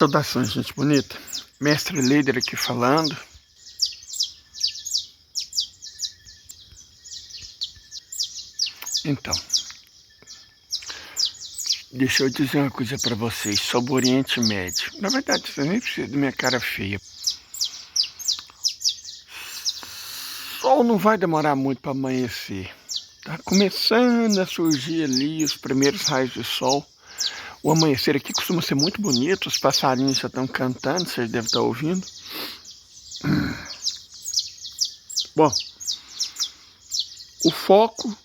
Saudações, gente bonita. Mestre líder aqui falando. Então, deixa eu dizer uma coisa pra vocês sobre o Oriente Médio. Na verdade, você nem precisa da minha cara feia. O sol não vai demorar muito para amanhecer. Tá começando a surgir ali os primeiros raios de sol. O amanhecer aqui costuma ser muito bonito. Os passarinhos já estão cantando, vocês devem estar ouvindo. Bom, o foco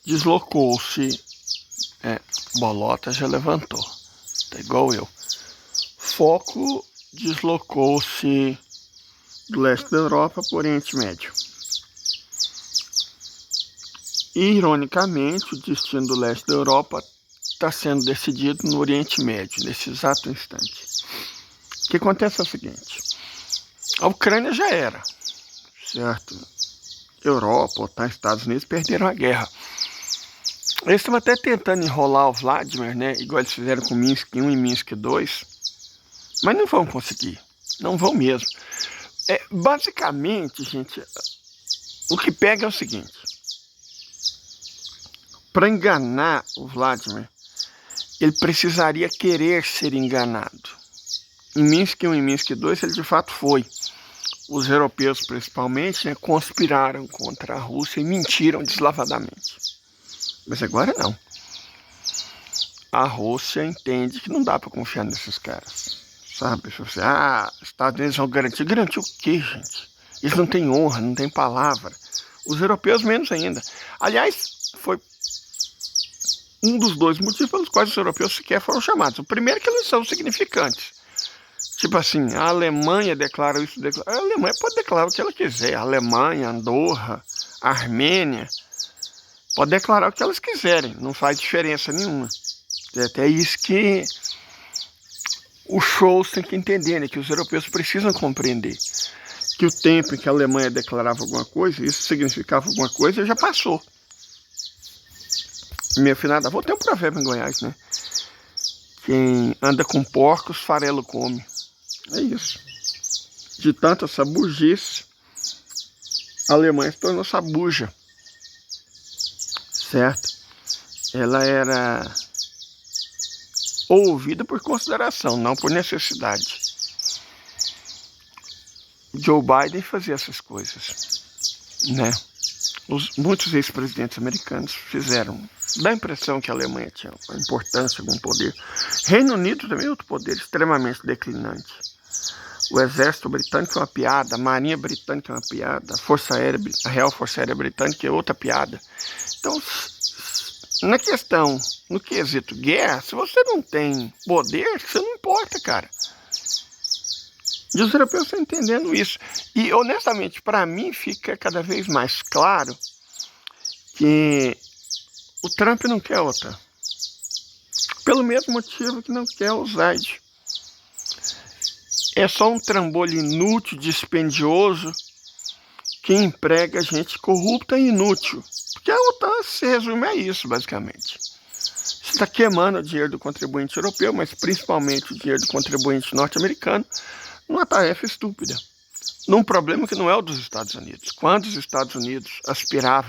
deslocou-se. Bolota já levantou, tá igual eu. Foco deslocou-se do leste da Europa para o Oriente Médio. Ironicamente, o destino do leste da Europa está sendo decidido no Oriente Médio, nesse exato instante. O que acontece é o seguinte: a Ucrânia já era, certo? Europa, OTAN, Estados Unidos perderam a guerra. Eles estão até tentando enrolar o Vladimir, né? Igual eles fizeram com Minsk 1 e Minsk 2. Mas não vão conseguir. Não vão mesmo. Basicamente, gente, o que pega é o seguinte. Para enganar o Vladimir, ele precisaria querer ser enganado. Em Minsk 1 e Minsk 2, ele de fato foi. Os europeus, principalmente, né, conspiraram contra a Rússia e mentiram deslavadamente. Mas agora não. A Rússia entende que não dá para confiar nesses caras. Sabe? Você, Estados Unidos vão garantir. Garantir o quê, gente? Eles não têm honra, não têm palavra. Os europeus menos ainda. Aliás, foi um dos dois motivos pelos quais os europeus sequer foram chamados. O primeiro é que eles são significantes. Tipo assim, a Alemanha declara isso. A Alemanha pode declarar o que ela quiser. A Alemanha, Andorra, a Armênia. Pode declarar o que elas quiserem, não faz diferença nenhuma. É até isso que os shows têm que entender, né? Que os europeus precisam compreender. Que o tempo em que a Alemanha declarava alguma coisa, isso significava alguma coisa, já passou. Minha afinada avó tem um provérbio em Goiás, né? Quem anda com porcos, farelo come. É isso. De tanta sabugice, a Alemanha se tornou sabuja. Certo? Ela era ouvida por consideração, não por necessidade. Joe Biden fazia essas coisas, né? Muitos ex-presidentes americanos fizeram. Dá a impressão que a Alemanha tinha uma importância, algum poder. Reino Unido também é outro poder extremamente declinante. O exército britânico é uma piada, a marinha britânica é uma piada, a Real Força Aérea Britânica é outra piada. Então, na questão, no quesito guerra, se você não tem poder, você não importa, cara. E os europeus estão entendendo isso. E, honestamente, para mim fica cada vez mais claro que o Trump não quer OTAN. Pelo mesmo motivo que não quer o Zaid. É só um trambolho inútil, dispendioso, que emprega gente corrupta e inútil. Porque a OTAN se resume a isso, basicamente. Você está queimando o dinheiro do contribuinte europeu, mas principalmente o dinheiro do contribuinte norte-americano, numa tarefa estúpida. Num problema que não é o dos Estados Unidos. Quando os Estados Unidos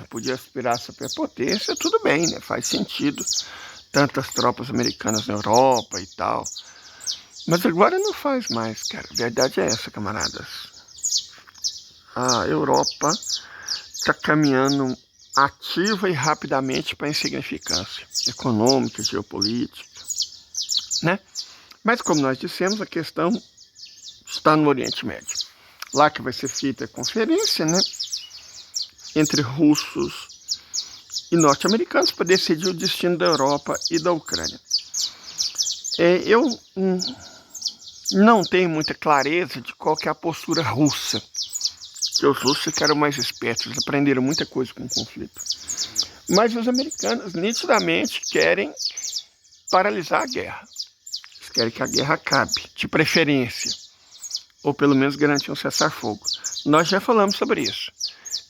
podia aspirar a superpotência, tudo bem, né? Faz sentido. Tantas tropas americanas na Europa e tal. Mas agora não faz mais, cara. A verdade é essa, camaradas. A Europa está caminhando ativa e rapidamente para a insignificância econômica, geopolítica, né? Mas como nós dissemos, a questão está no Oriente Médio. Lá que vai ser feita a conferência, né? Entre russos e norte-americanos para decidir o destino da Europa e da Ucrânia. Eu não tenho muita clareza de qual que é a postura russa. Que os russos ficaram mais espertos, eles aprenderam muita coisa com o conflito. Mas os americanos nitidamente querem paralisar a guerra. Eles querem que a guerra acabe, de preferência. Ou pelo menos garantir um cessar-fogo. Nós já falamos sobre isso.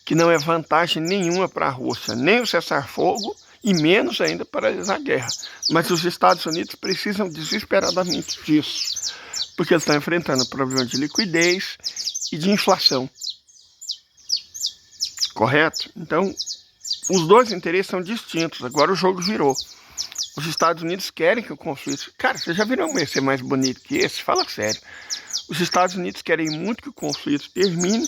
Que não é vantagem nenhuma para a Rússia, nem o cessar-fogo e menos ainda paralisar a guerra. Mas os Estados Unidos precisam desesperadamente disso. porque eles estão enfrentando problema de liquidez e de inflação. Correto? Então, os dois interesses são distintos. Agora o jogo virou. Os Estados Unidos querem que o conflito... Cara, vocês já viram um ser mais bonito que esse? Fala sério. Os Estados Unidos querem muito que o conflito termine.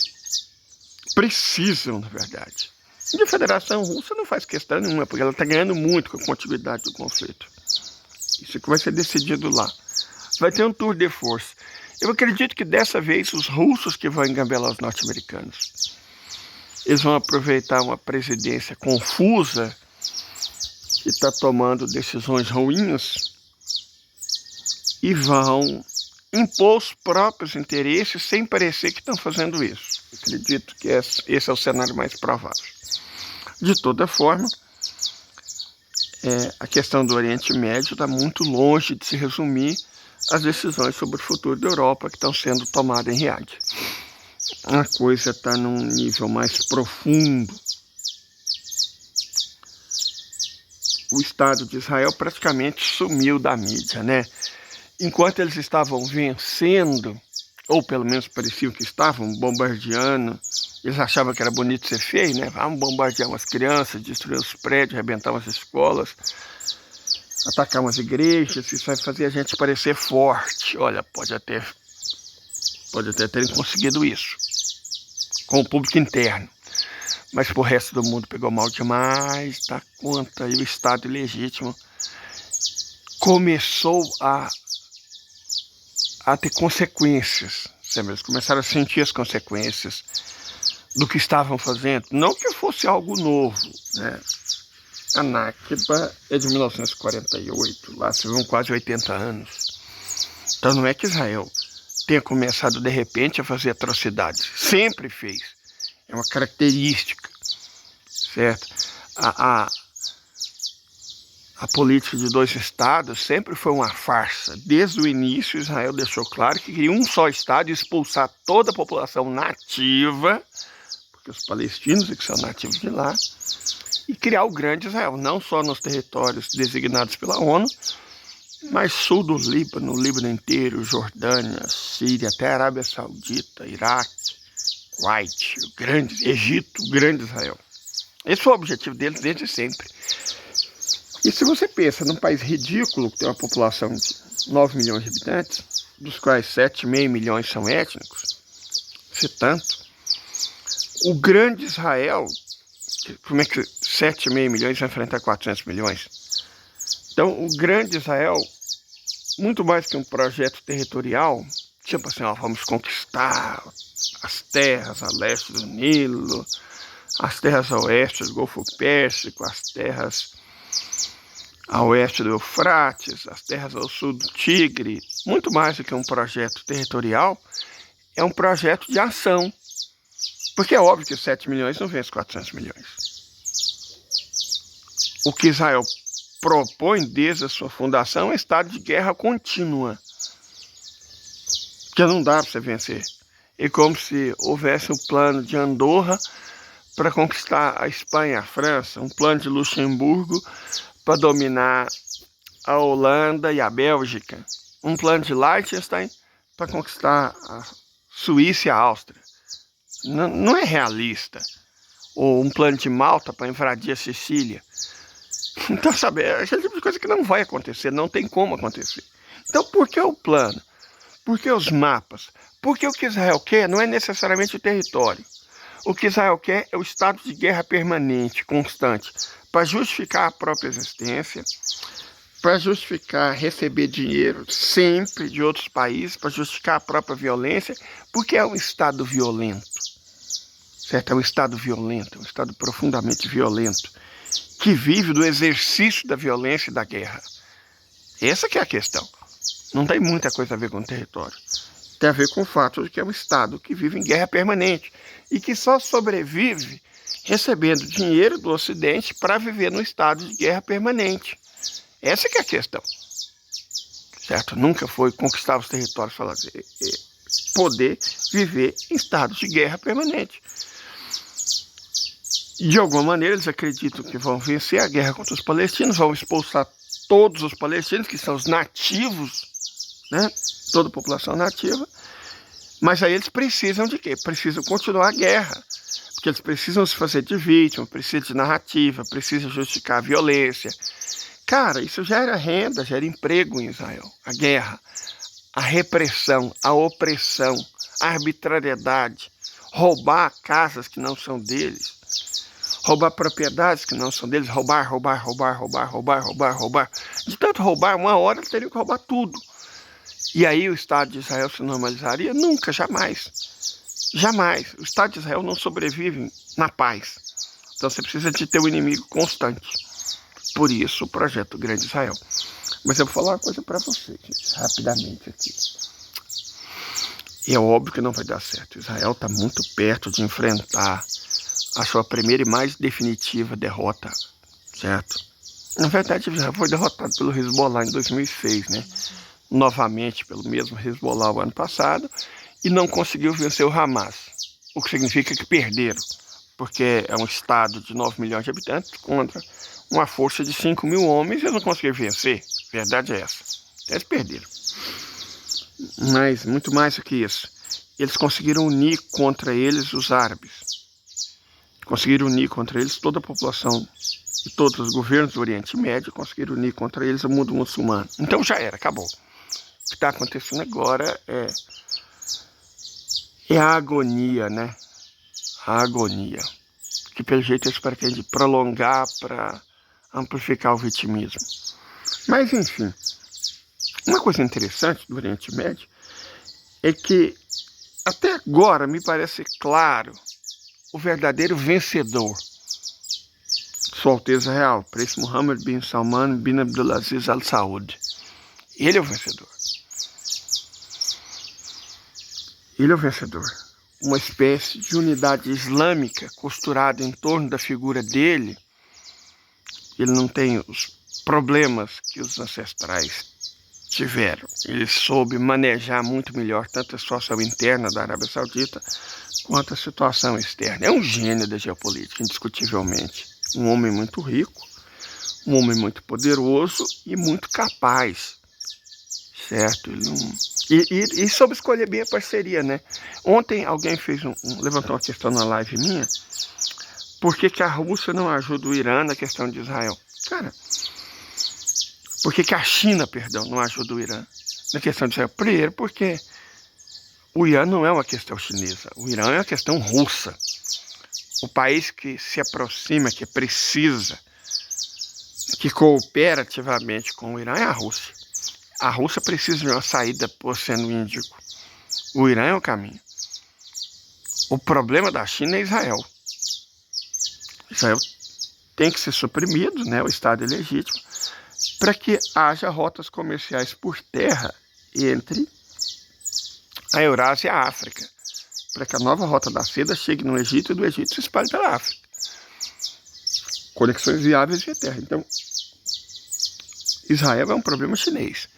Precisam, na verdade. E a Federação Russa não faz questão nenhuma, porque ela está ganhando muito com a continuidade do conflito. Isso que vai ser decidido lá. Vai ter um tour de force. Eu acredito que dessa vez os russos que vão engambelar os norte-americanos. Eles vão aproveitar uma presidência confusa que está tomando decisões ruins e vão impor os próprios interesses sem parecer que estão fazendo isso. Acredito que esse é o cenário mais provável. De toda forma, a questão do Oriente Médio está muito longe de se resumir às decisões sobre o futuro da Europa que estão sendo tomadas em Riad. A coisa está num nível mais profundo. O Estado de Israel praticamente sumiu da mídia, né? Enquanto eles estavam vencendo, ou pelo menos pareciam que estavam bombardeando, eles achavam que era bonito ser feio, né? Vamos bombardear umas crianças, destruir os prédios, arrebentar umas escolas, atacar umas igrejas, isso vai fazer a gente parecer forte. Olha, pode até terem conseguido isso, com o público interno. Mas pro resto do mundo pegou mal demais, dá conta, e o Estado ilegítimo começou a ter consequências, sabe? Eles começaram a sentir as consequências do que estavam fazendo. Não que fosse algo novo, né? A Nakba é de 1948, lá se vão quase 80 anos. Então não é que Israel tenha começado de repente a fazer atrocidades, sempre fez. É uma característica, certo? A política de dois estados sempre foi uma farsa. Desde o início, Israel deixou claro que queria um só estado e expulsar toda a população nativa, porque os palestinos que são nativos de lá, e criar o grande Israel, não só nos territórios designados pela ONU, mas sul do Líbano, o Líbano inteiro, Jordânia, Síria, até a Arábia Saudita, Iraque, Kuwait, Egito, o grande Israel. Esse foi o objetivo deles desde sempre. E se você pensa num país ridículo, que tem uma população de 9 milhões de habitantes, dos quais 7,5 milhões são étnicos, se tanto, o grande Israel, como é que 7,5 milhões vai enfrentar 400 milhões? Então, o grande Israel, muito mais que um projeto territorial, tipo assim, ó, vamos conquistar as terras a leste do Nilo, as terras a oeste do Golfo Pérsico, as terras a oeste do Eufrates, as terras ao sul do Tigre, muito mais do que um projeto territorial, é um projeto de ação. Porque é óbvio que 7 milhões não vence 400 milhões. O que Israel propõe desde a sua fundação é um estado de guerra contínua, que não dá para você vencer. É como se houvesse um plano de Andorra para conquistar a Espanha e a França, um plano de Luxemburgo para dominar a Holanda e a Bélgica, um plano de Liechtenstein para conquistar a Suíça e a Áustria. Não é realista. Ou um plano de Malta para invadir a Sicília. Então, sabe, é aquele tipo de coisa que não vai acontecer, não tem como acontecer. Então, por que o plano? Por que os mapas? Porque o que Israel quer não é necessariamente o território. O que Israel quer é o estado de guerra permanente, constante, para justificar a própria existência, para justificar receber dinheiro sempre de outros países, para justificar a própria violência, porque é um estado violento, certo? É um estado violento, um estado profundamente violento, que vive do exercício da violência e da guerra. Essa que é a questão. Não tem muita coisa a ver com o território. Tem a ver com o fato de que é um estado que vive em guerra permanente e que só sobrevive recebendo dinheiro do Ocidente para viver no estado de guerra permanente. Essa que é a questão. Certo? Nunca foi conquistar os territórios para poder viver em estado de guerra permanente. De alguma maneira, eles acreditam que vão vencer a guerra contra os palestinos, vão expulsar todos os palestinos, que são os nativos né? Toda a população nativa. Mas aí eles precisam de quê? Precisam continuar a guerra. Porque eles precisam se fazer de vítima, precisam de narrativa, precisam justificar a violência. Cara, isso gera renda, gera emprego em Israel. A guerra, a repressão, a opressão, a arbitrariedade, roubar casas que não são deles, roubar propriedades que não são deles, roubar. De tanto roubar, uma hora eles teriam que roubar tudo. E aí o Estado de Israel se normalizaria? Nunca, jamais. Jamais. O Estado de Israel não sobrevive na paz. Então você precisa de ter um inimigo constante. Por isso o projeto Grande Israel. Mas eu vou falar uma coisa para vocês, gente, rapidamente aqui. É óbvio que não vai dar certo. Israel está muito perto de enfrentar a sua primeira e mais definitiva derrota, certo? Na verdade, já foi derrotado pelo Hezbollah em 2006, né? Novamente pelo mesmo Hezbollah o ano passado, e não conseguiu vencer o Hamas. O que significa que perderam, porque é um estado de 9 milhões de habitantes contra uma força de 5 mil homens, e eles não conseguiram vencer. A verdade é essa. Eles perderam. Mas, muito mais do que isso, eles conseguiram unir contra eles os árabes. Conseguiram unir contra eles toda a população e todos os governos do Oriente Médio, conseguiram unir contra eles o mundo muçulmano. Então já era, acabou. O que está acontecendo agora é a agonia, né? A agonia. Que pelo jeito eles pretendem prolongar para amplificar o vitimismo. Mas enfim, uma coisa interessante do Oriente Médio é que até agora me parece claro o verdadeiro vencedor. Sua Alteza Real, Príncipe Mohammed bin Salman bin Abdulaziz Al Saud. Ele é o vencedor. Ele é o vencedor. Uma espécie de unidade islâmica costurada em torno da figura dele. Ele não tem os problemas que os ancestrais tiveram. Ele soube manejar muito melhor tanto a situação interna da Arábia Saudita quanto a situação externa. É um gênio da geopolítica, indiscutivelmente. Um homem muito rico, um homem muito poderoso e muito capaz, certo? Ele não... E soube escolher bem a parceria, né? Ontem alguém levantou uma questão na live minha, por que a Rússia não ajuda o Irã na questão de Israel? Cara, por que a China, não ajuda o Irã na questão de Israel? Primeiro, porque o Irã não é uma questão chinesa, o Irã é uma questão russa. O país que se aproxima, que precisa, que coopera ativamente com o Irã é a Rússia. A Rússia precisa de uma saída para o Oceano Índico. O Irã é o caminho. O problema da China é Israel. Israel tem que ser suprimido, né? O Estado é legítimo, para que haja rotas comerciais por terra entre a Eurásia e a África, para que a nova rota da seda chegue no Egito e do Egito se espalhe pela África. Conexões viáveis via terra. Então, Israel é um problema chinês,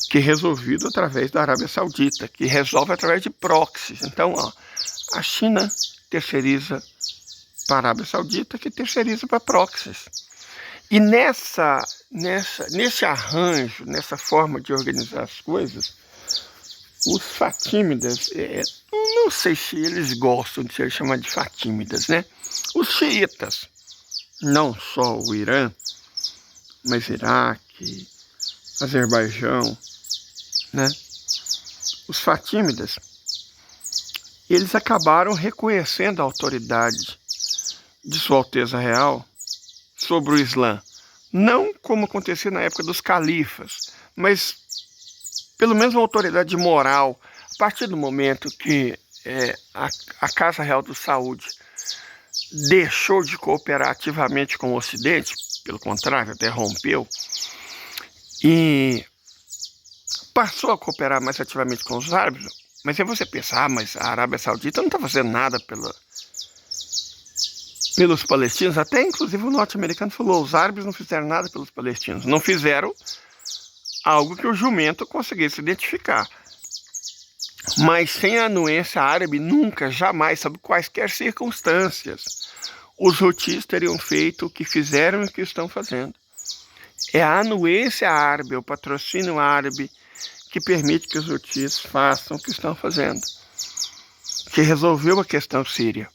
que é resolvido através da Arábia Saudita, que resolve através de proxies. Então, a China terceiriza para a Arábia Saudita, que terceiriza para proxies. E nesse arranjo, nessa forma de organizar as coisas, os fatímidas, não sei se eles gostam de ser chamados de fatímidas, né? Os xiitas, não só o Irã, mas Iraque, Azerbaijão, né? Os fatímidas, eles acabaram reconhecendo a autoridade de Sua Alteza Real sobre o Islã. Não como acontecia na época dos califas, mas pelo menos uma autoridade moral. A partir do momento que a Casa Real do Saúde deixou de cooperar ativamente com o Ocidente, pelo contrário, até rompeu, e passou a cooperar mais ativamente com os árabes. Mas aí você pensa, mas a Arábia Saudita não está fazendo nada pelos palestinos. Até inclusive o norte-americano falou, os árabes não fizeram nada pelos palestinos. Não fizeram algo que o jumento conseguisse identificar. Mas sem a anuência árabe, nunca, jamais, sob quaisquer circunstâncias, os Houthis teriam feito o que fizeram e o que estão fazendo. É a anuência árabe, o patrocínio árabe, que permite que os Houthis façam o que estão fazendo, que resolveu a questão síria.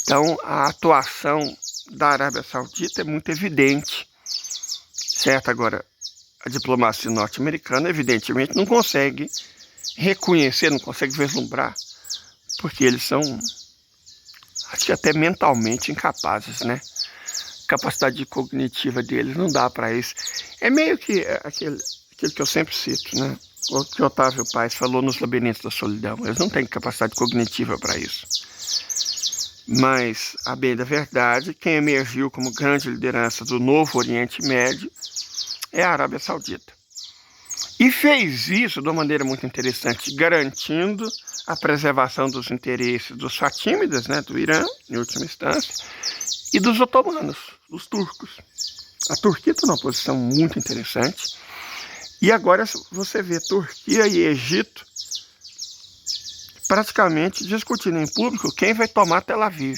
Então, a atuação da Arábia Saudita é muito evidente, certo? Agora, a diplomacia norte-americana, evidentemente, não consegue reconhecer, não consegue vislumbrar, porque eles são, acho que até mentalmente incapazes, né? A capacidade cognitiva deles não dá para isso. É meio que aquele que eu sempre cito, né? O que Otávio Paz falou nos Labirintos da Solidão. Eles não têm capacidade cognitiva para isso. Mas, a bem da verdade, quem emergiu como grande liderança do novo Oriente Médio é a Arábia Saudita. E fez isso de uma maneira muito interessante, garantindo a preservação dos interesses dos fatímidas, né, do Irã, em última instância, e dos otomanos, dos turcos. A Turquia está numa posição muito interessante. E agora você vê Turquia e Egito praticamente discutindo em público quem vai tomar Tel Aviv.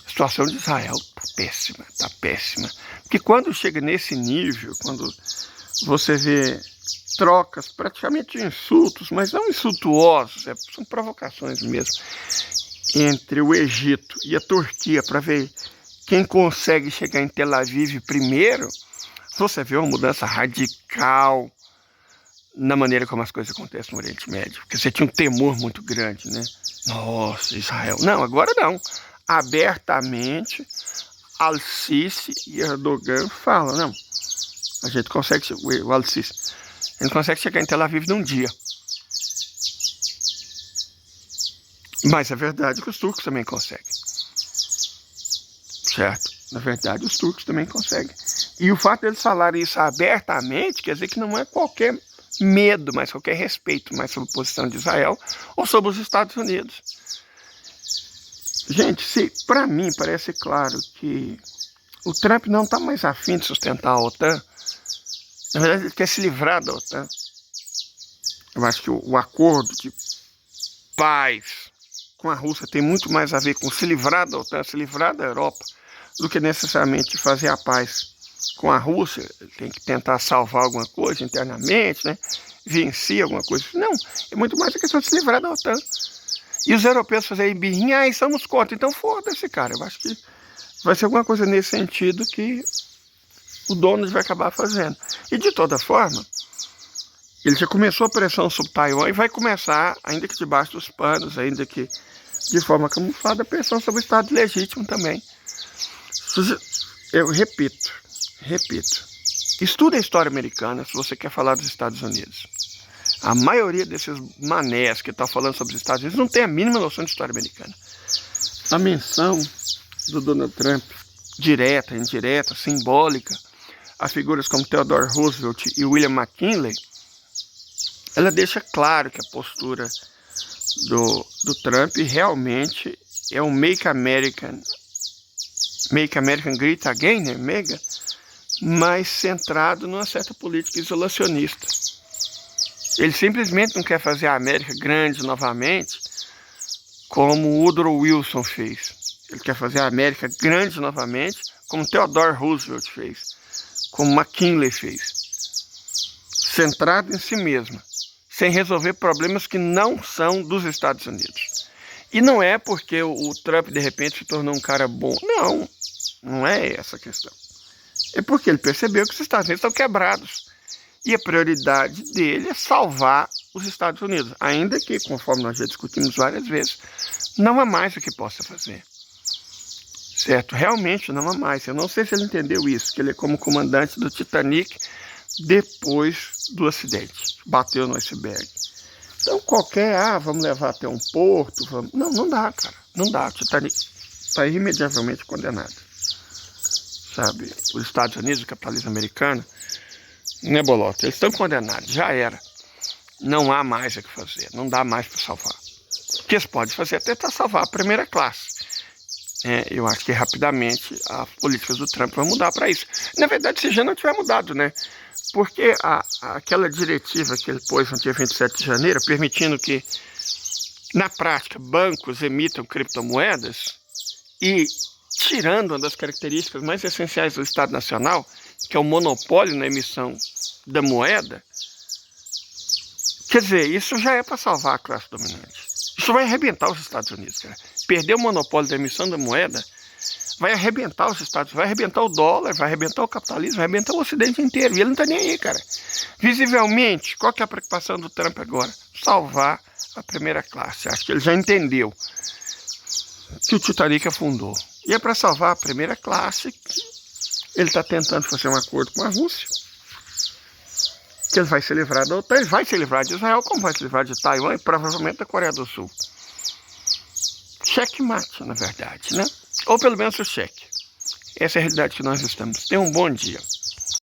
A situação de Israel está péssima, está péssima. Porque quando chega nesse nível, quando você vê trocas praticamente de insultos, mas não insultuosos, são provocações mesmo, entre o Egito e a Turquia para ver quem consegue chegar em Tel Aviv primeiro, você vê uma mudança radical na maneira como as coisas acontecem no Oriente Médio. Porque você tinha um temor muito grande, né? Nossa, Israel. Não, agora não. Abertamente, Al-Sisi e Erdogan falam, não, a gente consegue, o Al-Sisi, a gente consegue chegar em Tel Aviv num dia. Mas é verdade que os turcos também conseguem. Certo? Na verdade, os turcos também conseguem. E o fato deles falarem isso abertamente quer dizer que não é qualquer medo, mas qualquer respeito mais sobre a posição de Israel ou sobre os Estados Unidos. Gente, para mim parece claro que o Trump não está mais afim de sustentar a OTAN. Na verdade, ele quer se livrar da OTAN. Eu acho que o acordo de paz com a Rússia tem muito mais a ver com se livrar da OTAN, se livrar da Europa, do que necessariamente fazer a paz com a Rússia. Tem que tentar salvar alguma coisa internamente, né? Vencer alguma coisa. Não, é muito mais a questão de se livrar da OTAN. E os europeus fazerem birrinha, e somos contra. Então foda-se, cara. Eu acho que vai ser alguma coisa nesse sentido que o Donald vai acabar fazendo. E de toda forma, ele já começou a pressão sobre Taiwan e vai começar, ainda que debaixo dos panos, ainda que de forma camuflada, a pressão sobre o Estado legítimo também. Eu repito, estuda a história americana se você quer falar dos Estados Unidos. A maioria desses manés que estão falando sobre os Estados Unidos não tem a mínima noção de história americana. A menção do Donald Trump, direta, indireta, simbólica, a figuras como Theodore Roosevelt e William McKinley, ela deixa claro que a postura do Trump realmente é um Make American Great Again, né, mega, mas centrado numa certa política isolacionista. Ele simplesmente não quer fazer a América grande novamente, como Woodrow Wilson fez. Ele quer fazer a América grande novamente, como Theodore Roosevelt fez, como McKinley fez. Centrado em si mesmo, sem resolver problemas que não são dos Estados Unidos. E não é porque o Trump, de repente, se tornou um cara bom. Não é essa a questão. É porque ele percebeu que os Estados Unidos estão quebrados. E a prioridade dele é salvar os Estados Unidos. Ainda que, conforme nós já discutimos várias vezes, não há mais o que possa fazer. Certo? Realmente não há mais. Eu não sei se ele entendeu isso, que ele é como comandante do Titanic depois do acidente. Bateu no iceberg. Então vamos levar até um porto, vamos... Não dá, cara. Não dá. O Titanic está irremediavelmente condenado. Sabe? Os Estados Unidos, o capitalismo americano, né, Bolota? Eles estão condenados, já era. Não há mais o que fazer, não dá mais para salvar. O que eles podem fazer é tentar salvar a primeira classe. Eu acho que rapidamente as políticas do Trump vão mudar para isso. Na verdade, se já não tiver mudado, né? Porque aquela diretiva que ele pôs no dia 27 de janeiro, permitindo que, na prática, bancos emitam criptomoedas e tirando uma das características mais essenciais do Estado Nacional, que é o monopólio na emissão da moeda, Quer dizer, isso já é para salvar a classe dominante. Isso vai arrebentar os Estados Unidos, cara. Perder o monopólio da emissão da moeda vai arrebentar os Estados Unidos, vai arrebentar o dólar, vai arrebentar o capitalismo, vai arrebentar o Ocidente inteiro. E ele não tá nem aí, cara. Visivelmente, qual que é a preocupação do Trump agora? Salvar a primeira classe. Acho que ele já entendeu que o Titanic afundou. E é para salvar a primeira classe que ele está tentando fazer um acordo com a Rússia. Que ele vai se livrar da OTAN, ele vai se livrar de Israel, como vai se livrar de Taiwan e provavelmente da Coreia do Sul. Checkmate, na verdade, né? Ou pelo menos o cheque. Essa é a realidade que nós estamos. Tenha um bom dia.